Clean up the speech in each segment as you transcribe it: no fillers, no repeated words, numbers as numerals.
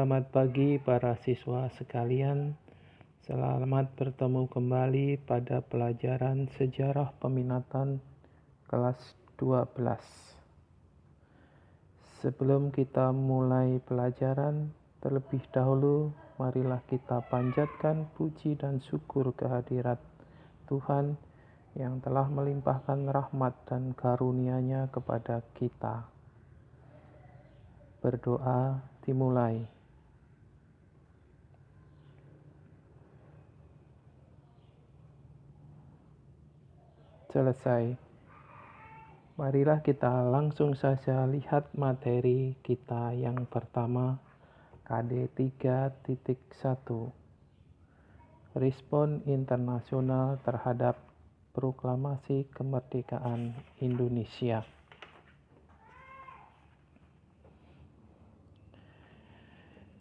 Selamat pagi para siswa sekalian. Selamat bertemu kembali pada pelajaran Sejarah Peminatan kelas 12. Sebelum kita mulai pelajaran, terlebih dahulu marilah kita panjatkan puji dan syukur kehadirat Tuhan yang telah melimpahkan rahmat dan karunia-Nya kepada kita. Berdoa dimulai. Selesai. Marilah kita langsung saja lihat materi kita yang pertama, KD 3.1. Respon internasional terhadap Proklamasi Kemerdekaan Indonesia.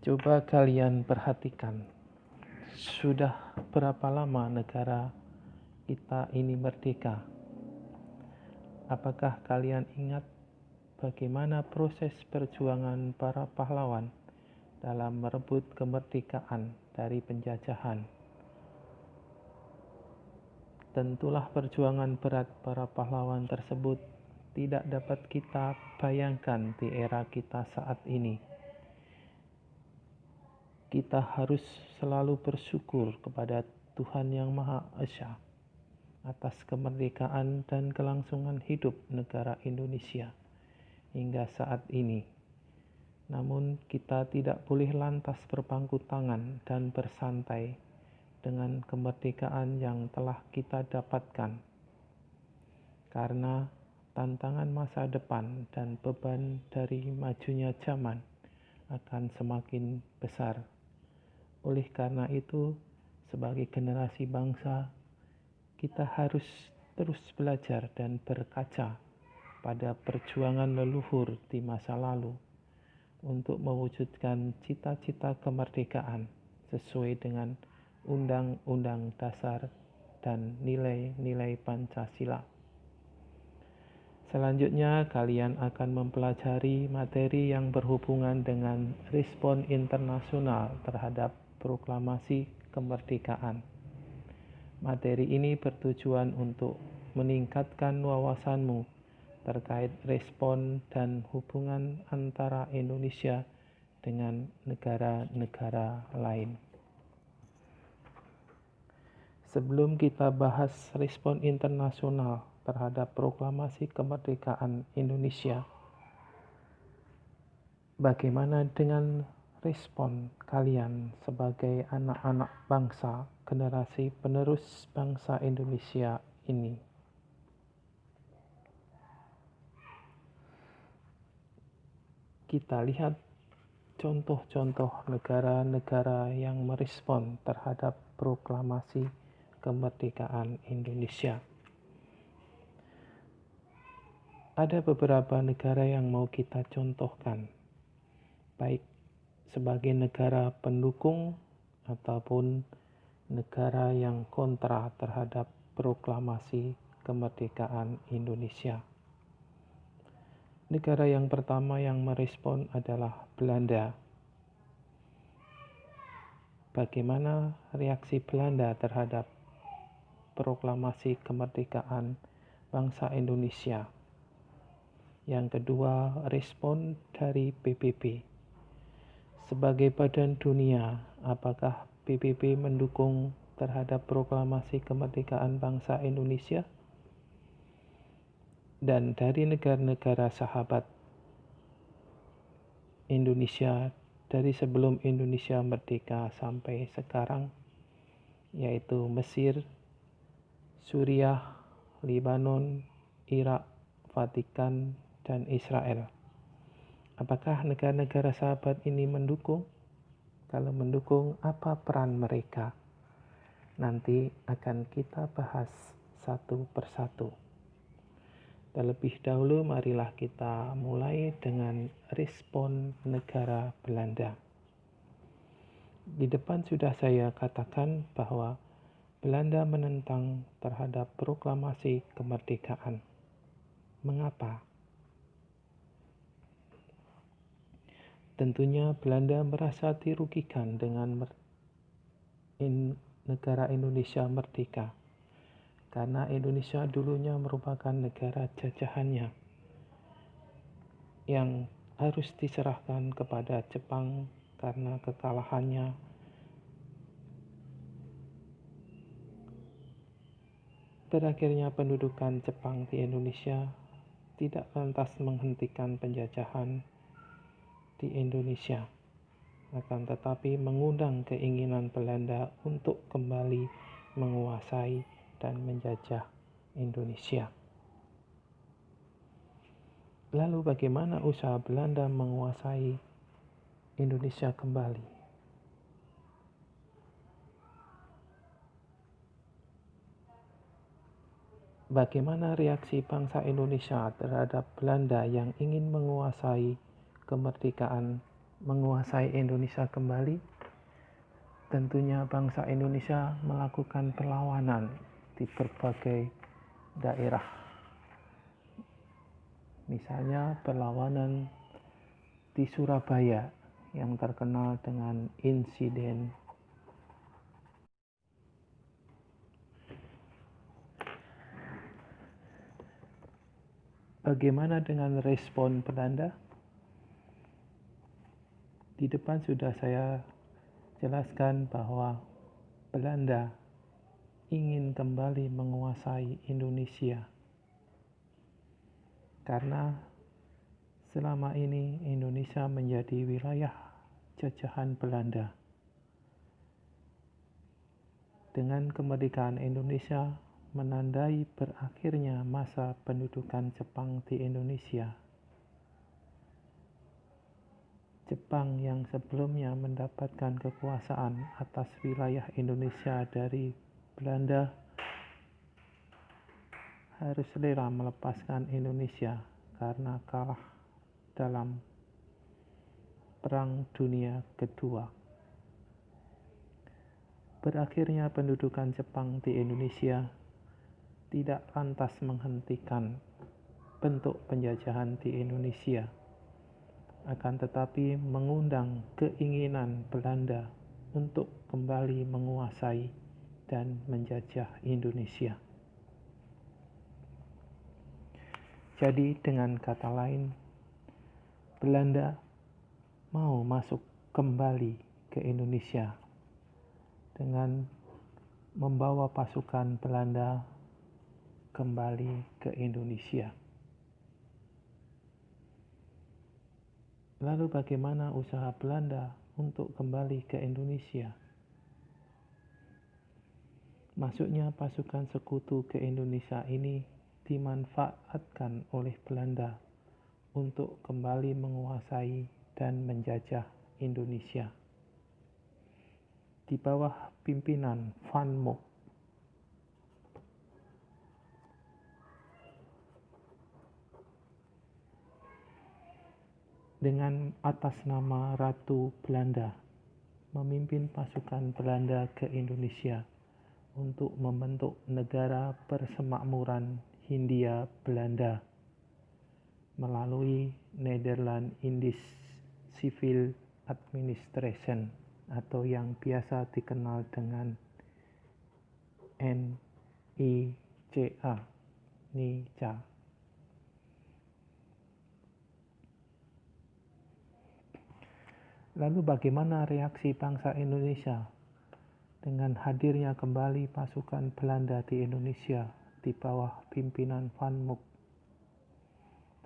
Coba kalian perhatikan, sudah berapa lama negara kita ini merdeka? Apakah kalian ingat bagaimana proses perjuangan para pahlawan dalam merebut kemerdekaan dari penjajahan? Tentulah perjuangan berat para pahlawan tersebut tidak dapat kita bayangkan di era kita saat ini. Kita harus selalu bersyukur kepada Tuhan Yang Maha Esa atas kemerdekaan dan kelangsungan hidup negara Indonesia hingga saat ini. Namun kita tidak boleh lantas berpangku tangan dan bersantai dengan kemerdekaan yang telah kita dapatkan. Karena tantangan masa depan dan beban dari majunya zaman akan semakin besar. Oleh karena itu, sebagai generasi bangsa, kita harus terus belajar dan berkaca pada perjuangan leluhur di masa lalu untuk mewujudkan cita-cita kemerdekaan sesuai dengan Undang-Undang Dasar dan nilai-nilai Pancasila. Selanjutnya, kalian akan mempelajari materi yang berhubungan dengan respon internasional terhadap proklamasi kemerdekaan. Materi ini bertujuan untuk meningkatkan wawasanmu terkait respon dan hubungan antara Indonesia dengan negara-negara lain. Sebelum kita bahas respon internasional terhadap proklamasi kemerdekaan Indonesia, bagaimana dengan respon kalian sebagai anak-anak bangsa, generasi penerus bangsa Indonesia ini? Kita lihat contoh-contoh negara-negara yang merespon terhadap proklamasi kemerdekaan Indonesia. Ada beberapa negara yang mau kita contohkan, baik sebagai negara pendukung ataupun negara yang kontra terhadap proklamasi kemerdekaan Indonesia. Negara yang pertama yang merespon adalah Belanda. Bagaimana reaksi Belanda terhadap proklamasi kemerdekaan bangsa Indonesia? Yang kedua, respon dari PBB. Sebagai badan dunia, apakah PBB mendukung terhadap proklamasi kemerdekaan bangsa Indonesia? Dan dari negara-negara sahabat Indonesia, dari sebelum Indonesia merdeka sampai sekarang, yaitu Mesir, Suriah, Lebanon, Irak, Vatikan, dan Israel. Apakah negara-negara sahabat ini mendukung? Kalau mendukung, apa peran mereka? Nanti akan kita bahas satu persatu. Terlebih dahulu marilah kita mulai dengan respon negara Belanda. Di depan sudah saya katakan bahwa Belanda menentang terhadap proklamasi kemerdekaan. Mengapa? Tentunya Belanda merasa dirugikan dengan negara Indonesia merdeka, karena Indonesia dulunya merupakan negara jajahannya yang harus diserahkan kepada Jepang karena kekalahannya. Berakhirnya pendudukan Jepang di Indonesia tidak lantas menghentikan penjajahan di Indonesia, akan tetapi mengundang keinginan Belanda untuk kembali menguasai dan menjajah Indonesia. Lalu bagaimana usaha Belanda menguasai Indonesia kembali? Bagaimana reaksi bangsa Indonesia terhadap Belanda yang ingin menguasai kemerdekaan, menguasai Indonesia kembali? Tentunya bangsa Indonesia melakukan perlawanan di berbagai daerah. Misalnya perlawanan di Surabaya yang terkenal dengan insiden Bagaimana dengan respon Belanda? Di depan sudah saya jelaskan bahwa Belanda ingin kembali menguasai Indonesia karena selama ini Indonesia menjadi wilayah jajahan Belanda. Dengan kemerdekaan Indonesia menandai berakhirnya masa pendudukan Jepang di Indonesia. Jepang yang sebelumnya mendapatkan kekuasaan atas wilayah Indonesia dari Belanda harus rela melepaskan Indonesia karena kalah dalam Perang Dunia Kedua. Berakhirnya pendudukan Jepang di Indonesia tidak lantas menghentikan bentuk penjajahan di Indonesia, akan tetapi mengundang keinginan Belanda untuk kembali menguasai dan menjajah Indonesia. Jadi dengan kata lain, Belanda mau masuk kembali ke Indonesia dengan membawa pasukan Belanda kembali ke Indonesia. Lalu bagaimana usaha Belanda untuk kembali ke Indonesia? Masuknya pasukan sekutu ke Indonesia ini dimanfaatkan oleh Belanda untuk kembali menguasai dan menjajah Indonesia. Di bawah pimpinan Van Mook. Dengan atas nama Ratu Belanda, memimpin pasukan Belanda ke Indonesia untuk membentuk negara persemakmuran Hindia Belanda melalui Netherlands Indies Civil Administration atau yang biasa dikenal dengan NICA. Lalu bagaimana reaksi bangsa Indonesia dengan hadirnya kembali pasukan Belanda di Indonesia di bawah pimpinan Van Mook?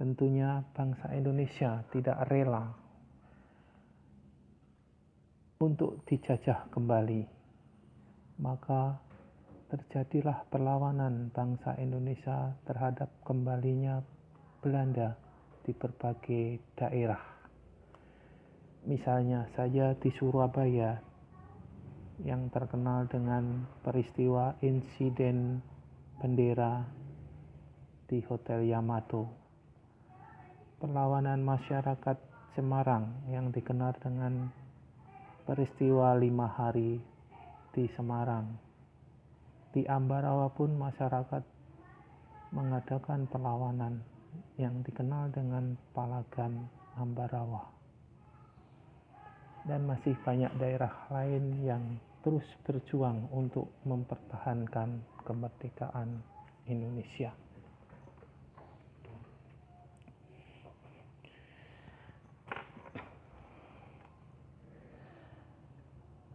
Tentunya bangsa Indonesia tidak rela untuk dijajah kembali. Maka terjadilah perlawanan bangsa Indonesia terhadap kembalinya Belanda di berbagai daerah. Misalnya saja di Surabaya yang terkenal dengan peristiwa insiden bendera di Hotel Yamato. Perlawanan masyarakat Semarang yang dikenal dengan peristiwa 5 hari di Semarang. Di Ambarawa pun masyarakat mengadakan perlawanan yang dikenal dengan Palagan Ambarawa. Dan masih banyak daerah lain yang terus berjuang untuk mempertahankan kemerdekaan Indonesia.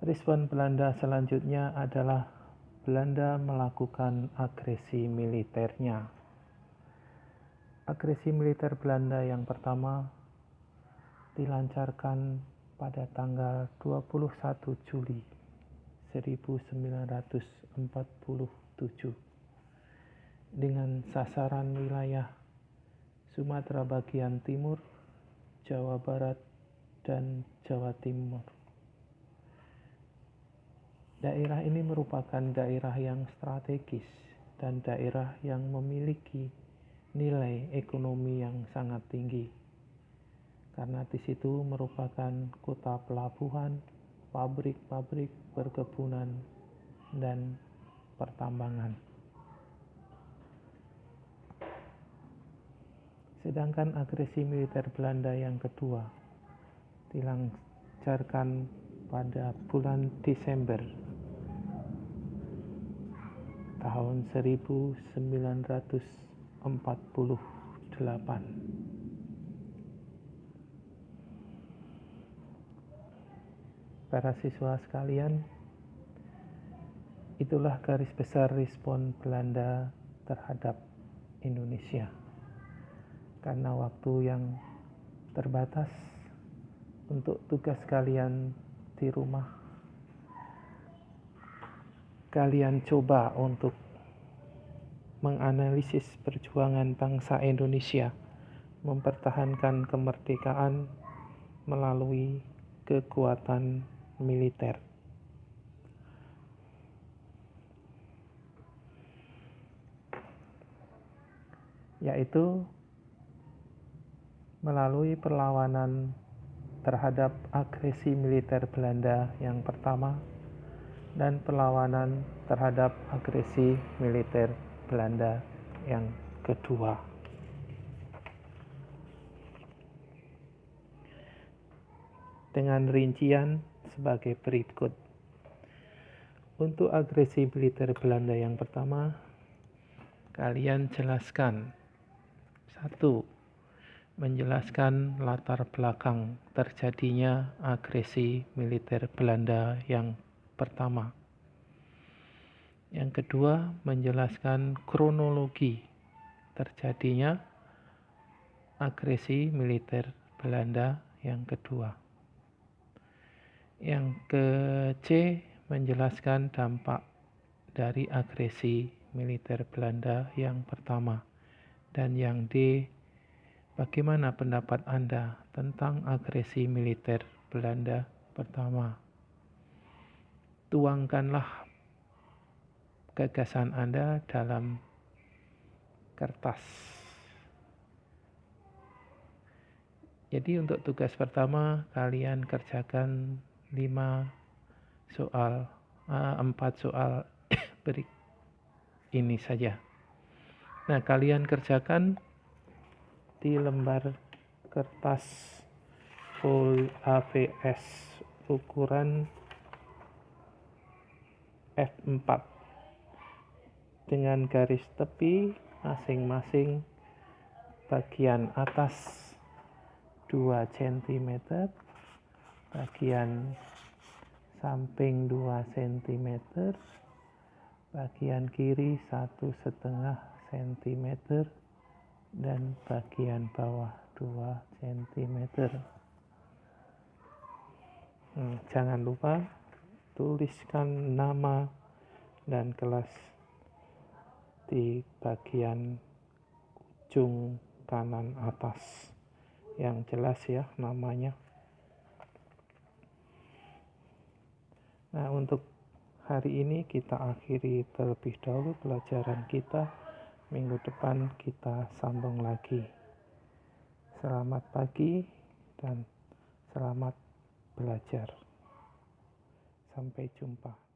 Respon Belanda selanjutnya adalah Belanda melakukan agresi militernya. Agresi militer Belanda yang pertama dilancarkan pada tanggal 21 Juli 1947 dengan sasaran wilayah Sumatera bagian timur, Jawa Barat, dan Jawa Timur. Daerah ini merupakan daerah yang strategis dan daerah yang memiliki nilai ekonomi yang sangat tinggi, karena di situ merupakan kota pelabuhan, pabrik-pabrik, perkebunan, dan pertambangan. Sedangkan agresi militer Belanda yang kedua dilancarkan pada bulan Desember tahun 1948. Para siswa sekalian, itulah garis besar respon Belanda terhadap Indonesia. Karena waktu yang terbatas untuk tugas kalian di rumah, kalian coba untuk menganalisis perjuangan bangsa Indonesia mempertahankan kemerdekaan melalui kekuatan militer. Yaitu melalui perlawanan terhadap agresi militer Belanda yang pertama dan perlawanan terhadap agresi militer Belanda yang kedua. Dengan rincian sebagai berikut. Untuk agresi militer Belanda yang pertama, kalian jelaskan. 1. Menjelaskan latar belakang terjadinya agresi militer Belanda yang pertama. Yang kedua, menjelaskan kronologi terjadinya agresi militer Belanda yang kedua. Yang ke-C, menjelaskan dampak dari agresi militer Belanda yang pertama. Dan yang D, bagaimana pendapat Anda tentang agresi militer Belanda pertama? Tuangkanlah gagasan Anda dalam kertas. Jadi untuk tugas pertama, kalian kerjakan 4 soal berikut ini saja. Nah, kalian kerjakan di lembar kertas full AVS ukuran F4 dengan garis tepi masing-masing bagian atas 2 cm, bagian samping 2 cm, bagian kiri 1,5 cm, dan bagian bawah 2 cm. Jangan lupa tuliskan nama dan kelas di bagian ujung kanan atas yang jelas ya namanya. Nah, untuk hari ini kita akhiri terlebih dahulu pelajaran kita. Minggu depan kita sambung lagi. Selamat pagi dan selamat belajar. Sampai jumpa.